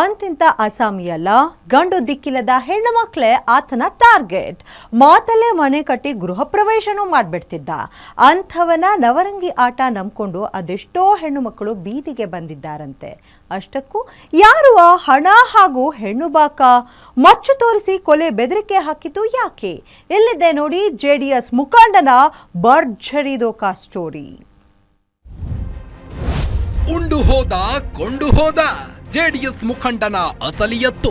ಅಂತಿಂತ ಅಸಾಮಿಯಲ್ಲ, ಗಂಡು ದಿಕ್ಕಿಲ್ಲದ ಹೆಣ್ಣು ಮಕ್ಕಳೇ ಆತನ ಟಾರ್ಗೆಟ್. ಮಾತಲ್ಲೇ ಮನೆ ಕಟ್ಟಿ ಗೃಹ ಪ್ರವೇಶನೂ ಮಾಡಿಬಿಡ್ತಿದ್ದ. ಅಂಥವನ ನವರಂಗಿ ಆಟ ನಂಬಿಕೊಂಡು ಅದೆಷ್ಟೋ ಹೆಣ್ಣು ಮಕ್ಕಳು ಬೀದಿಗೆ ಬಂದಿದ್ದಾರಂತೆ. ಅಷ್ಟಕ್ಕೂ ಯಾರುವ ಹಣ ಹಾಗೂ ಹೆಣ್ಣು ಬಾಕ ಮಚ್ಚು ತೋರಿಸಿ ಕೊಲೆ ಬೆದರಿಕೆ ಹಾಕಿದ್ದು ಯಾಕೆ? ಎಲ್ಲಿದೆ ನೋಡಿ ಜೆಡಿಎಸ್ ಮುಖಂಡನ ಭರ್ಜರಿ ದೋಖಾ ಸ್ಟೋರಿ. ಉಂಡು ಹೋದ ಕೊಂಡು ಹೋದ ಜೆಡಿಎಸ್ ಮುಖಂಡನ ಅಸಲಿಯತ್ತು.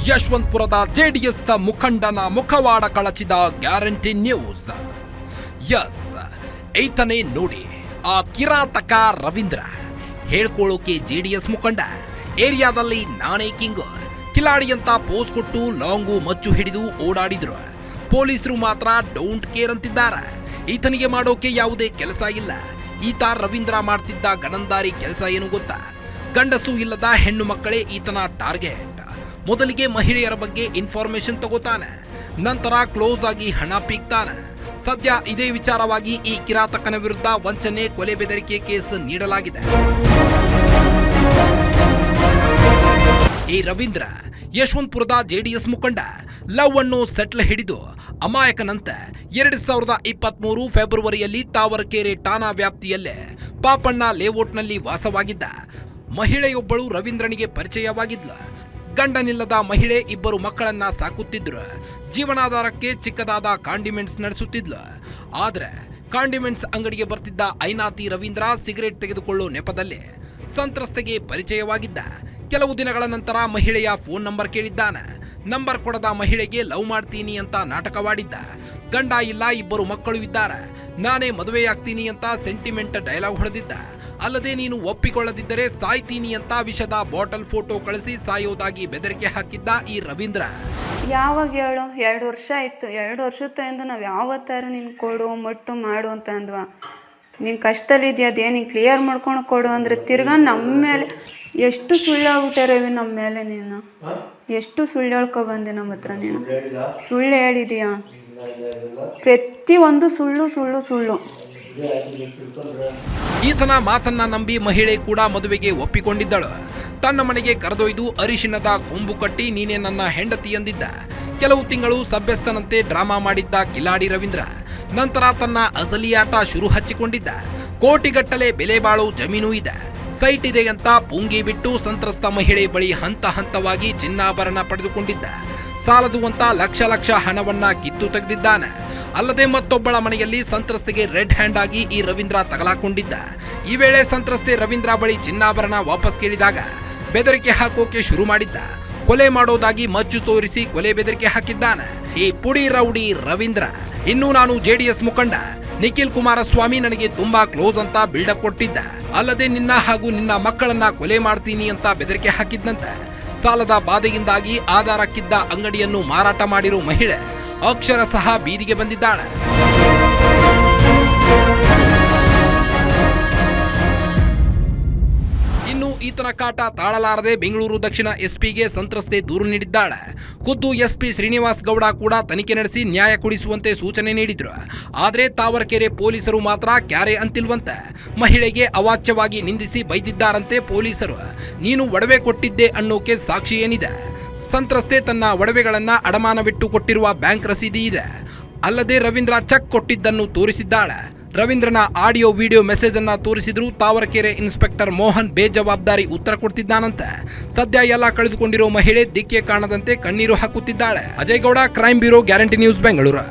ಯಶವಂತಪುರದ ಜೆಡಿಎಸ್ ಮುಖಂಡನ ಮುಖವಾಡ ಕಳಚಿದ ಗ್ಯಾರಂಟಿ ನ್ಯೂಸ್. ಯಸ್, ಈತನೇ ನೋಡಿ ಆ ಕಿರಾತಕ ರವೀಂದ್ರ. ಹೇಳ್ಕೊಳ್ಳೋಕೆ ಜೆಡಿಎಸ್ ಮುಖಂಡ, ಏರಿಯಾದಲ್ಲಿ ನಾನೇ ಕಿಂಗ್, ಕಿಲಾಡಿ ಅಂತ ಪೋಸ್ ಕೊಟ್ಟು ಲಾಂಗು ಮಚ್ಚು ಹಿಡಿದು ಓಡಾಡಿದ್ರು. ಪೊಲೀಸರು ಮಾತ್ರ ಡೋಂಟ್ ಕೇರ್ ಅಂತಿದ್ದಾರೆ. ಈತನಿಗೆ ಮಾಡೋಕೆ ಯಾವುದೇ ಕೆಲಸ ಇಲ್ಲ. ಈತ ರವೀಂದ್ರ ಮಾಡ್ತಿದ್ದ ಗಣಂದಾರಿ ಕೆಲಸ ಏನು ಗೊತ್ತಾ? ಗಂಡಸು ಇಲ್ಲದ ಹೆಣ್ಣು ಮಕ್ಕಳೇ ಈತನ ಟಾರ್ಗೆಟ್. ಮೊದಲಿಗೆ ಮಹಿಳೆಯರ ಬಗ್ಗೆ ಇನ್ಫಾರ್ಮೇಶನ್ ತಗೋತಾನೆ, ನಂತರ ಕ್ಲೋಸ್ ಆಗಿ ಹಣ ಪೀಕ್ತಾನೆ. ಸದ್ಯ ಇದೇ ವಿಚಾರವಾಗಿ ಈ ಕಿರಾತಕನ ವಿರುದ್ಧ ವಂಚನೆ, ಕೊಲೆ ಬೆದರಿಕೆ ಕೇಸ್ ನೀಡಲಾಗಿದೆ. ಈ ರವೀಂದ್ರ ಯಶವಂತಪುರದ ಜೆಡಿಎಸ್ ಮುಖಂಡ. ಲವ್ ಅನ್ನು ಸೆಟ್ಲ್ ಹಿಡಿದು ಅಮಾಯಕನಂತೆ 2023 ಫೆಬ್ರವರಿಯಲ್ಲಿ ತಾವರಕೆರೆ ಠಾಣಾ ವ್ಯಾಪ್ತಿಯಲ್ಲೇ ಪಾಪಣ್ಣ ಲೇಔಟ್ನಲ್ಲಿ ವಾಸವಾಗಿದ್ದ. ಮಹಿಳೆಯೊಬ್ಬಳು ರವೀಂದ್ರನಿಗೆ ಪರಿಚಯವಾಗಿದ್ಲು. ಗಂಡನಿಲ್ಲದ ಮಹಿಳೆ ಇಬ್ಬರು ಮಕ್ಕಳನ್ನ ಸಾಕುತ್ತಿದ್ರು. ಜೀವನಾಧಾರಕ್ಕೆ ಚಿಕ್ಕದಾದ ಕಾಂಡಿಮೆಂಟ್ಸ್ ನಡೆಸುತ್ತಿದ್ಲು. ಆದ್ರೆ ಕಾಂಡಿಮೆಂಟ್ಸ್ ಅಂಗಡಿಗೆ ಬರ್ತಿದ್ದ ಐನಾತಿ ರವೀಂದ್ರ ಸಿಗರೇಟ್ ತೆಗೆದುಕೊಳ್ಳೋ ನೆಪದಲ್ಲಿ ಸಂತ್ರಸ್ತೆಗೆ ಪರಿಚಯವಾಗಿದ್ದ. ಕೆಲವು ದಿನಗಳ ನಂತರ ಮಹಿಳೆಯ ಫೋನ್ ನಂಬರ್ ಕೇಳಿದ್ದಾನೆ. ನಂಬರ್ ಕೊಡದ ಮಹಿಳೆಗೆ ಲವ್ ಮಾಡ್ತೀನಿ ಅಂತ ನಾಟಕವಾಡಿದ್ದ. ಗಂಡ ಇಲ್ಲ, ಇಬ್ಬರು ಮಕ್ಕಳು ಇದ್ದಾರೆ, ನಾನೇ ಮದುವೆಯಾಗ್ತೀನಿ ಅಂತ ಸೆಂಟಿಮೆಂಟ್ ಡೈಲಾಗ್ ಹೊಡೆದಿದ್ದ. ಅಲ್ಲದೆ ನೀನು ಒಪ್ಪಿಕೊಳ್ಳದಿದ್ದರೆ ಸಾಯ್ತೀನಿ ಅಂತ ವಿಷದ ಬಾಟಲ್ ಫೋಟೋ ಕಳಿಸಿ ಸಾಯೋದಾಗಿ ಬೆದರಿಕೆ ಹಾಕಿದ್ದ ಈ ರವೀಂದ್ರ. ಯಾವಾಗ ಹೇಳು, 2 ವರ್ಷ ಆಯಿತು. 2 ವರ್ಷದಿಂದ ನಾವು ಯಾವತ್ತಾರು ನೀನು ಕೊಡು, ಮಟ್ಟು ಮಾಡು ಅಂತ ಅಂದ್ವಾ. ನೀನು ಕಷ್ಟದಲ್ಲಿದ್ಯಾ, ಅದೇನು ಕ್ಲಿಯರ್ ಮಾಡ್ಕೊಂಡು ಕೊಡು ಅಂದರೆ ತಿರ್ಗಾ ನಮ್ಮ ಮೇಲೆ ಎಷ್ಟು ಸುಳ್ಳು ಆಗ್ಬಿಟ್ಟೆ ರವಿ. ನಮ್ಮ ಮೇಲೆ ನೀನು ಎಷ್ಟು ಸುಳ್ಳು ಹೇಳ್ಕೊಬಂದೆ ನಮ್ಮ ಹತ್ರ. ನೀನು ಸುಳ್ಳು ಹೇಳಿದೀಯಾ, ಪ್ರತಿಯೊಂದು ಸುಳ್ಳು ಸುಳ್ಳು ಸುಳ್ಳು. ಈತನ ಮಾತನ್ನ ನಂಬಿ ಮಹಿಳೆ ಕೂಡ ಮದುವೆಗೆ ಒಪ್ಪಿಕೊಂಡಿದ್ದಳು. ತನ್ನ ಮನೆಗೆ ಕರೆದೊಯ್ದು ಅರಿಶಿಣದ ಕೊಂಬು ಕಟ್ಟಿ ನೀನೇ ನನ್ನ ಹೆಂಡತಿ ಎಂದಿದ್ದ. ಕೆಲವು ತಿಂಗಳು ಸಭ್ಯಸ್ಥನಂತೆ ಡ್ರಾಮಾ ಮಾಡಿದ್ದ ಕಿಲಾಡಿ ರವೀಂದ್ರ ನಂತರ ತನ್ನ ಅಸಲಿಯಾಟ ಶುರು ಹಚ್ಚಿಕೊಂಡಿದ್ದ. ಕೋಟಿಗಟ್ಟಲೆ ಬೆಲೆ ಬಾಳೋ ಜಮೀನು ಇದೆ, ಸೈಟ್ ಇದೆ ಅಂತ ಪುಂಗಿ ಬಿಟ್ಟು ಸಂತ್ರಸ್ತ ಮಹಿಳೆ ಬಳಿ ಹಂತ ಹಂತವಾಗಿ ಚಿನ್ನಾಭರಣ ಪಡೆದುಕೊಂಡಿದ್ದ. ಸಾಲದು ಅಂತ ಲಕ್ಷ ಲಕ್ಷ ಹಣವನ್ನ ಕಿತ್ತು ತೆಗೆದಿದ್ದಾನೆ. ಅಲ್ಲದೆ ಮತ್ತೊಬ್ಬಳ ಮನೆಯಲ್ಲಿ ಸಂತ್ರಸ್ತೆಗೆ ರೆಡ್ ಹ್ಯಾಂಡ್ ಆಗಿ ಈ ರವೀಂದ್ರ ತಗಲಾಕೊಂಡಿದ್ದ. ಈ ವೇಳೆ ಸಂತ್ರಸ್ತೆ ರವೀಂದ್ರ ಬಳಿ ಚಿನ್ನಾಭರಣ ವಾಪಸ್ ಕೇಳಿದಾಗ ಬೆದರಿಕೆ ಹಾಕೋಕೆ ಶುರು ಮಾಡಿದ್ದ. ಕೊಲೆ ಮಾಡೋದಾಗಿ ಮಚ್ಚು ತೋರಿಸಿ ಕೊಲೆ ಬೆದರಿಕೆ ಹಾಕಿದ್ದಾನೆ ಈ ಪುಡಿ ರೌಡಿ ರವೀಂದ್ರ. ಇನ್ನು ನಾನು ಜೆಡಿಎಸ್ ಮುಖಂಡ ನಿಖಿಲ್ ಕುಮಾರಸ್ವಾಮಿ ನನಗೆ ತುಂಬಾ ಕ್ಲೋಸ್ ಅಂತ ಬಿಲ್ಡಪ್ ಕೊಟ್ಟಿದ್ದ. ಅಲ್ಲದೆ ನಿನ್ನ ಹಾಗೂ ನಿನ್ನ ಮಕ್ಕಳನ್ನ ಕೊಲೆ ಮಾಡ್ತೀನಿ ಅಂತ ಬೆದರಿಕೆ ಹಾಕಿದ್ದಂತೆ. ಸಾಲದ ಬಾಧೆಯಿಂದಾಗಿ ಆಧಾರಕ್ಕಿದ್ದ ಅಂಗಡಿಯನ್ನು ಮಾರಾಟ ಮಾಡಿರೋ ಮಹಿಳೆ ಅಕ್ಷರ ಸಹ ಬೀದಿಗೆ ಬಂದಿದ್ದಾಳೆ. ಇನ್ನು ಈತನ ಕಾಟ ತಾಳಲಾರದೆ ಬೆಂಗಳೂರು ದಕ್ಷಿಣ ಎಸ್ಪಿಗೆ ಸಂತ್ರಸ್ತೆ ದೂರು ನೀಡಿದ್ದಾಳೆ. ಖುದ್ದು ಎಸ್ಪಿ ಶ್ರೀನಿವಾಸ್ ಗೌಡ ಕೂಡ ತನಿಖೆ ನಡೆಸಿ ನ್ಯಾಯ ಕೊಡಿಸುವಂತೆ ಸೂಚನೆ ನೀಡಿದ್ರು. ಆದರೆ ತಾವರಕೆರೆ ಪೊಲೀಸರು ಮಾತ್ರ ಕ್ಯಾರೆ ಅಂತಿಲ್ವಂತೆ. ಮಹಿಳೆಗೆ ಅವಾಚ್ಯವಾಗಿ ನಿಂದಿಸಿ ಬೈದಿದ್ದಾರಂತೆ ಪೊಲೀಸರು. ನೀನು ಒಡವೆ ಕೊಟ್ಟಿದ್ದೆ ಅನ್ನೋಕೆ ಸಾಕ್ಷಿ ಏನಿದೆ? ಸಂತ್ರಸ್ತೆ ತನ್ನ ಒಡವೆಗಳನ್ನ ಅಡಮಾನವಿಟ್ಟು ಕೊಟ್ಟಿರುವ ಬ್ಯಾಂಕ್ ರಸೀದಿ ಇದೆ. ಅಲ್ಲದೆ ರವೀಂದ್ರ ಚೆಕ್ ಕೊಟ್ಟಿದ್ದನ್ನು ತೋರಿಸಿದ್ದಾಳೆ. ರವೀಂದ್ರನ ಆಡಿಯೋ ವಿಡಿಯೋ ಮೆಸೇಜ್ ಅನ್ನ ತೋರಿಸಿದ್ರು ತಾವರಕೆರೆ ಇನ್ಸ್ಪೆಕ್ಟರ್ ಮೋಹನ್ ಬೇಜವಾಬ್ದಾರಿ ಉತ್ತರ ಕೊಡ್ತಿದ್ದಾನಂತೆ. ಸದ್ಯ ಎಲ್ಲ ಕಳೆದುಕೊಂಡಿರೋ ಮಹಿಳೆ ದಿಕ್ಕೆ ಕಾಣದಂತೆ ಕಣ್ಣೀರು ಹಾಕುತ್ತಿದ್ದಾಳೆ. Ajay Gowda, crime bureau, guarantee news, Bengaluru.